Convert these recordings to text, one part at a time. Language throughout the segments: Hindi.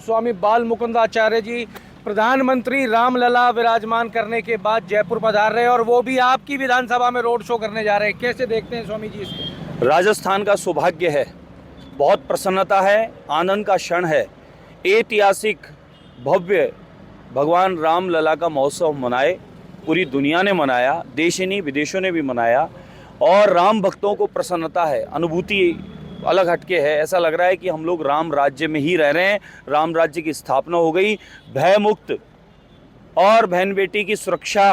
स्वामी बाल मुकुंदाचार्य जी प्रधानमंत्री रामलला विराजमान करने के बाद जयपुर पधार रहे हैं और वो भी आपकी विधानसभा में रोड शो करने जा रहे हैं। कैसे देखते हैं स्वामी जी इसको? राजस्थान का सौभाग्य है, बहुत प्रसन्नता है, आनंद का क्षण है। ऐतिहासिक भव्य भगवान रामलला का महोत्सव मनाए, पूरी दुनिया ने मनाया, देश ही नहीं विदेशों ने भी मनाया और राम भक्तों को प्रसन्नता है, अनुभूति अलग हटके है। ऐसा लग रहा है कि हम लोग राम राज्य में ही रह रहे हैं। राम राज्य की स्थापना हो गई, भय मुक्त और बहन बेटी की सुरक्षा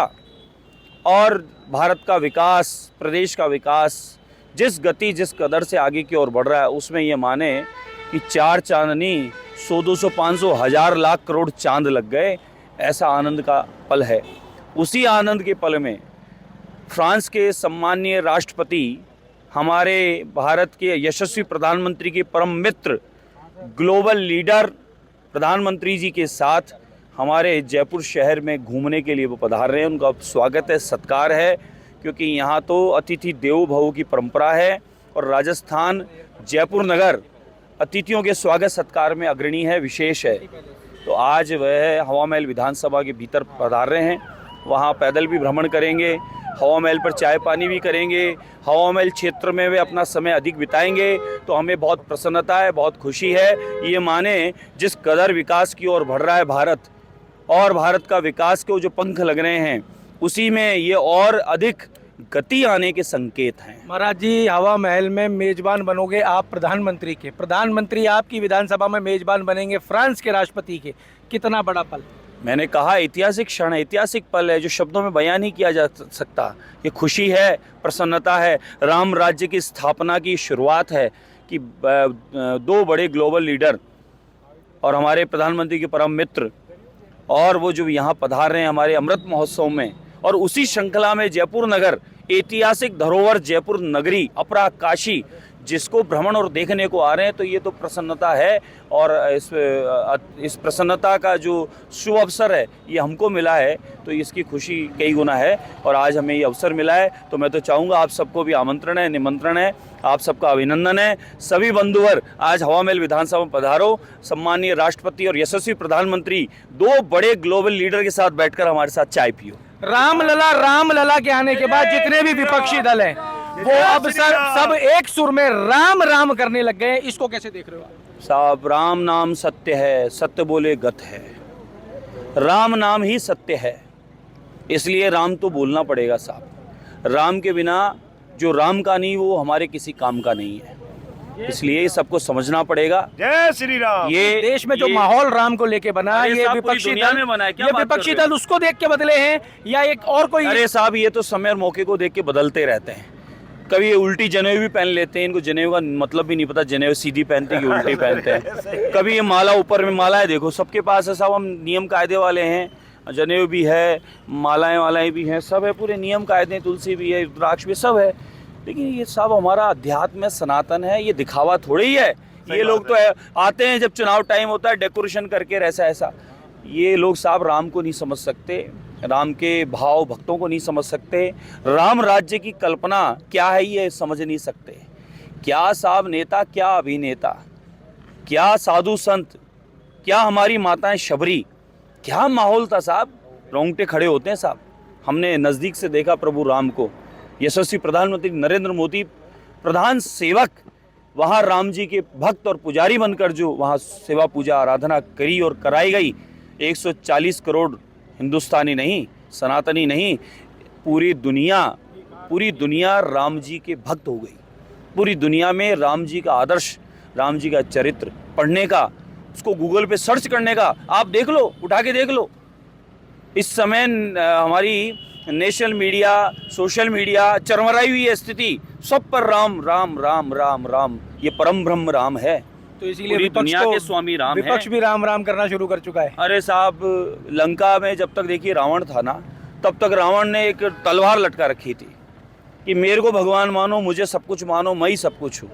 और भारत का विकास, प्रदेश का विकास जिस गति जिस कदर से आगे की ओर बढ़ रहा है, उसमें ये माने कि चार चांदनी 100, 200, 500, 1000 लाख करोड़ चांद लग गए। ऐसा आनंद का पल है। उसी आनंद के पल में फ्रांस के सम्माननीय राष्ट्रपति, हमारे भारत के यशस्वी प्रधानमंत्री के परम मित्र, ग्लोबल लीडर प्रधानमंत्री जी के साथ हमारे जयपुर शहर में घूमने के लिए वो पधार रहे हैं। उनका स्वागत है, सत्कार है, क्योंकि यहाँ तो अतिथि देवो भव की परंपरा है और राजस्थान जयपुर नगर अतिथियों के स्वागत सत्कार में अग्रणी है, विशेष है। तो आज वह हवा महल विधानसभा के भीतर पधार रहे हैं। वहाँ पैदल भी भ्रमण करेंगे, हवा महल पर चाय पानी भी करेंगे, हवा महल क्षेत्र में वे अपना समय अधिक बिताएंगे। तो हमें बहुत प्रसन्नता है, बहुत खुशी है। ये माने जिस कदर विकास की ओर बढ़ रहा है भारत और भारत का विकास के जो पंख लग रहे हैं, उसी में ये और अधिक गति आने के संकेत हैं। महाराज जी, हवा महल में मेजबान बनोगे आप प्रधानमंत्री के, प्रधानमंत्री आपकी विधानसभा में मेजबान बनेंगे फ्रांस के राष्ट्रपति के। कितना बड़ा पल! मैंने कहा ऐतिहासिक क्षण है, ऐतिहासिक पल है जो शब्दों में बयान नहीं किया जा सकता। ये खुशी है, प्रसन्नता है, राम राज्य की स्थापना की शुरुआत है कि दो बड़े ग्लोबल लीडर और हमारे प्रधानमंत्री के परम मित्र और वो जो यहाँ पधार रहे हैं हमारे अमृत महोत्सव में, और उसी श्रृंखला में जयपुर नगर, ऐतिहासिक धरोहर जयपुर नगरी, अपरा काशी, जिसको भ्रमण और देखने को आ रहे हैं। तो ये तो प्रसन्नता है और इस प्रसन्नता का जो शुभ अवसर है ये हमको मिला है, तो इसकी खुशी कई गुना है। और आज हमें ये अवसर मिला है तो मैं तो चाहूँगा आप सबको भी आमंत्रण है, निमंत्रण है, आप सबका अभिनंदन है। सभी बंधुवर आज हवा महल विधानसभा में पधारो। सम्माननीय राष्ट्रपति और यशस्वी प्रधानमंत्री दो बड़े ग्लोबल लीडर के साथ बैठकर हमारे साथ चाय पियो। रामलला के आने के बाद जितने भी विपक्षी दल हैं वो अब सब एक सुर में राम राम करने लग गए। इसको कैसे देख रहे हो आप? साहब, राम नाम सत्य है, सत्य बोले गत है। राम नाम ही सत्य है, इसलिए राम तो बोलना पड़ेगा साहब। राम के बिना जो राम का नहीं वो हमारे किसी काम का नहीं है, इसलिए सबको समझना पड़ेगा। जय श्री राम। ये देश में जो माहौल राम को लेके बना, ये विपक्षी दल में बना है, क्या ये बात विपक्षी कर रहे दल उसको देख के बदले हैं या एक और कोई? अरे साहब, ये तो समय और मौके को देख के बदलते रहते हैं। कभी ये उल्टी जनेऊ भी पहन लेते हैं, इनको जनेऊ का मतलब भी नहीं पता, जनेऊ सीधी पहनते हैं कि उल्टी पहनते हैं। कभी ये माला, ऊपर में माला है, देखो सबके पास है साहब, हम नियम कायदे वाले हैं, जनेऊ भी है, मालाएं भी हैं, सब है, पूरे नियम कायदे, तुलसी भी है, रुद्राक्ष भी, सब है। लेकिन ये सब हमारा अध्यात्म है, सनातन है, ये दिखावा थोड़ी ही है। ये लोग तो आते हैं जब चुनाव टाइम होता है डेकोरेशन करके ऐसा। ये लोग साहब राम को नहीं समझ सकते, राम के भाव भक्तों को नहीं समझ सकते, राम राज्य की कल्पना क्या है ये समझ नहीं सकते। क्या साहब नेता, क्या अभिनेता, क्या साधु संत, क्या हमारी माताएं शबरी, क्या माहौल था साहब, रोंगटे खड़े होते हैं साहब। हमने नज़दीक से देखा प्रभु राम को। यशस्वी प्रधानमंत्री नरेंद्र मोदी प्रधान सेवक वहाँ राम जी के भक्त और पुजारी बनकर जो वहाँ सेवा पूजा आराधना करी और कराई गई। 140 करोड़ हिंदुस्तानी नहीं, सनातनी नहीं, पूरी दुनिया राम जी के भक्त हो गई। पूरी दुनिया में राम जी का आदर्श, राम जी का चरित्र पढ़ने का, उसको गूगल पे सर्च करने का, आप देख लो, उठा के देख लो। इस समय हमारी नेशनल मीडिया, सोशल मीडिया चरमराई हुई है स्थिति, सब पर राम राम राम राम राम, ये परम ब्रह्म राम है। तो इसीलिए पूरी दुनिया के स्वामी राम है। विपक्ष भी राम राम करना शुरू कर चुका है। अरे साहब, लंका में जब तक देखिए रावण था ना, तब तक रावण ने एक तलवार लटका रखी थी कि मेरे को भगवान मानो, मुझे सब कुछ मानो, मैं ही सब कुछ हूँ।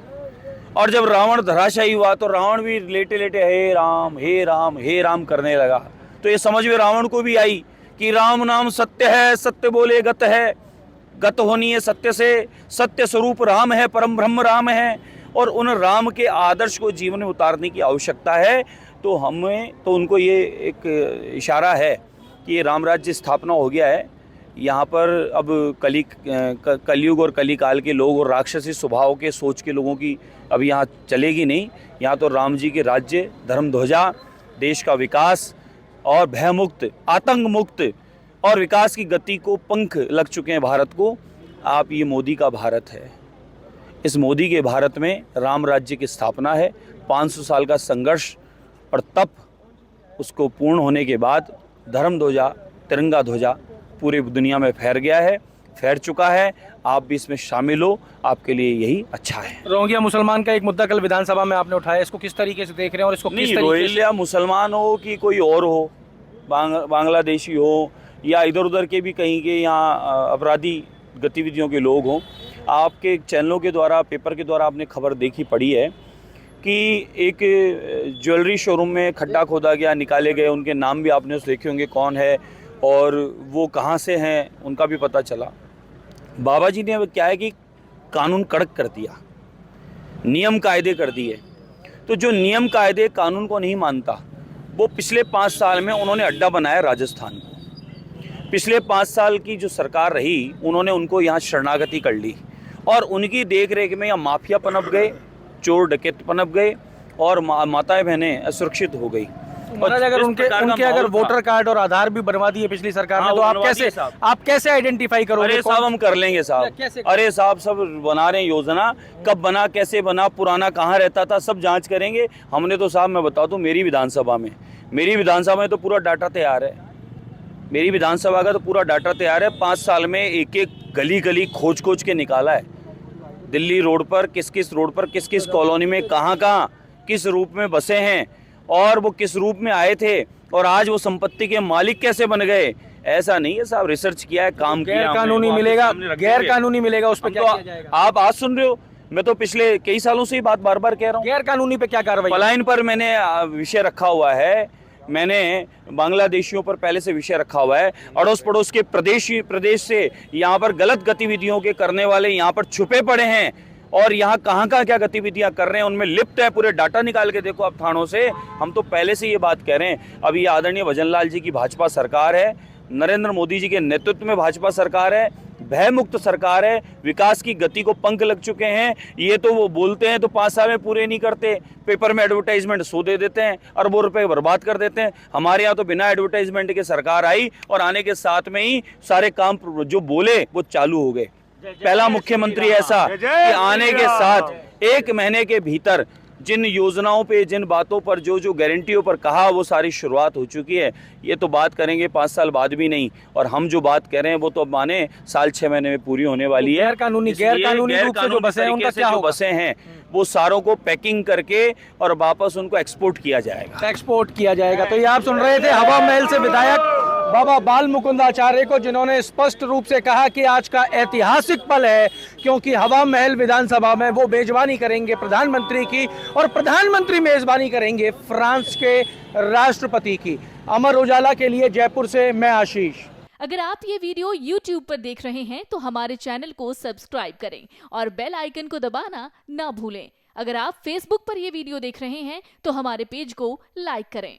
और जब रावण धराशायी हुआ तो रावण भी लेटे लेटे हे राम हे राम हे राम करने लगा। तो ये समझ में रावण को भी आई कि राम नाम सत्य है, सत्य बोले गत है, गत होनी है सत्य से, सत्य स्वरूप राम है, परम ब्रह्म राम है। और उन राम के आदर्श को जीवन में उतारने की आवश्यकता है। तो हमें तो उनको ये एक इशारा है कि ये राम राज्य स्थापना हो गया है। यहाँ पर अब कलयुग और कलिकाल के लोग और राक्षसी स्वभाव के सोच के लोगों की अब यहाँ चलेगी नहीं। यहाँ तो राम जी के राज्य, धर्म ध्वजा, देश का विकास और भयमुक्त, आतंक मुक्त और विकास की गति को पंख लग चुके हैं भारत को। आप ये मोदी का भारत है। इस मोदी के भारत में राम राज्य की स्थापना है। 500 साल का संघर्ष और तप, उसको पूर्ण होने के बाद धर्म ध्वजा, तिरंगा ध्वजा पूरी दुनिया में फैल चुका है। आप भी इसमें शामिल हो, आपके लिए यही अच्छा है। रोहिंग्या मुसलमान का एक मुद्दा कल विधानसभा में आपने उठाया, इसको किस तरीके से देख रहे हैं और इसको किस तरीके से? रोहिंग्या मुसलमान हो कि कोई और हो, बांग्लादेशी हो या इधर उधर के भी कहीं के यहाँ अपराधी गतिविधियों के लोग हों, आपके चैनलों के द्वारा, पेपर के द्वारा आपने खबर देखी पड़ी है कि एक ज्वेलरी शोरूम में खड्डा खोदा गया, निकाले गए, उनके नाम भी आपने देखे होंगे कौन है और वो कहाँ से हैं, उनका भी पता चला। बाबा जी ने क्या है कि कानून कड़क कर दिया, नियम कायदे कर दिए। तो जो नियम कायदे कानून को नहीं मानता, वो पिछले 5 साल में उन्होंने अड्डा बनाया राजस्थान को। पिछले 5 साल की जो सरकार रही, उन्होंने उनको यहाँ शरणागति कर ली और उनकी देख रेख में यहाँ माफिया पनप गए, चोर डकैत पनप गए और माताएं बहनें असुरक्षित हो गई। महाराज, अगर उनके अगर वोटर कार्ड और आधार भी बनवा दिए पिछली सरकार ने, तो आप कैसे आइडेंटिफाई करोगे? अरे साहब, हम कर लेंगे साहब। अरे साहब, सब बना रहे हैं योजना, कब बना, कैसे बना, पुराना कहाँ रहता था, सब जांच करेंगे। हमने तो साहब, मैं बता दूं, मेरी विधानसभा में तो पूरा डाटा तैयार है। मेरी विधानसभा का तो पूरा डाटा तैयार है। 5 साल में एक एक गली गली खोज के निकाला है। दिल्ली रोड पर किस किस रोड पर, किस किस कॉलोनी में, कहाँ किस रूप में बसे हैं और वो किस रूप में आए थे और आज वो संपत्ति के मालिक कैसे बन गए। ऐसा नहीं है साहब, रिसर्च किया है, काम किया। गैर कानूनी मिलेगा, उस पर क्या किया जाएगा? आप आज सुन रहे हो, मैं तो पिछले कई सालों से ही बात बार बार कह रहा हूँ। गैर कानूनी पे क्या कार्रवाई? पलायन पर मैंने विषय रखा हुआ है, मैंने बांग्लादेशियों पर पहले से विषय रखा हुआ है। अड़ोस पड़ोस के प्रदेश से यहाँ पर गलत गतिविधियों के करने वाले यहाँ पर छुपे पड़े हैं और यहाँ कहाँ क्या गतिविधियाँ कर रहे हैं, उनमें लिप्त है। पूरे डाटा निकाल के देखो आप थानों से। हम तो पहले से ये बात कह रहे हैं। अब ये आदरणीय भजनलाल जी की भाजपा सरकार है, नरेंद्र मोदी जी के नेतृत्व में भाजपा सरकार है, भयमुक्त सरकार है, विकास की गति को पंख लग चुके हैं। ये तो वो बोलते हैं तो 5 साल में पूरे नहीं करते, पेपर में एडवर्टाइजमेंट सो दे देते हैं, अरबों रुपए बर्बाद कर देते हैं। हमारे यहाँ तो बिना एडवर्टाइजमेंट के सरकार आई और आने के साथ में ही सारे काम जो बोले वो चालू हो गए। पहला मुख्यमंत्री ऐसा कि आने के साथ 1 महीने के भीतर जिन योजनाओं पे, जिन बातों पर, जो गारंटियों पर कहा, वो सारी शुरुआत हो चुकी है। ये तो बात करेंगे 5 साल बाद भी नहीं, और हम जो बात कर रहे हैं वो तो माने साल 6 महीने में पूरी होने वाली है। गैर कानूनी रूप से जो बसे हैं, उनका क्या होगा? बसे हैं वो सारों को पैकिंग करके और वापस उनको एक्सपोर्ट किया जाएगा। तो ये आप सुन रहे थे हवा महल से विधायक बाबा बाल मुकुंद आचार्य को, जिन्होंने स्पष्ट रूप से कहा कि आज का ऐतिहासिक पल है, क्योंकि हवा महल विधानसभा में वो मेजबानी करेंगे प्रधानमंत्री की और प्रधानमंत्री मेजबानी करेंगे फ्रांस के राष्ट्रपति की। अमर उजाला के लिए जयपुर से मैं आशीष। अगर आप ये वीडियो YouTube पर देख रहे हैं तो हमारे चैनल को सब्सक्राइब करें और बेल आइकन को दबाना ना भूलें। अगर आप Facebook पर ये वीडियो देख रहे हैं तो हमारे पेज को लाइक करें।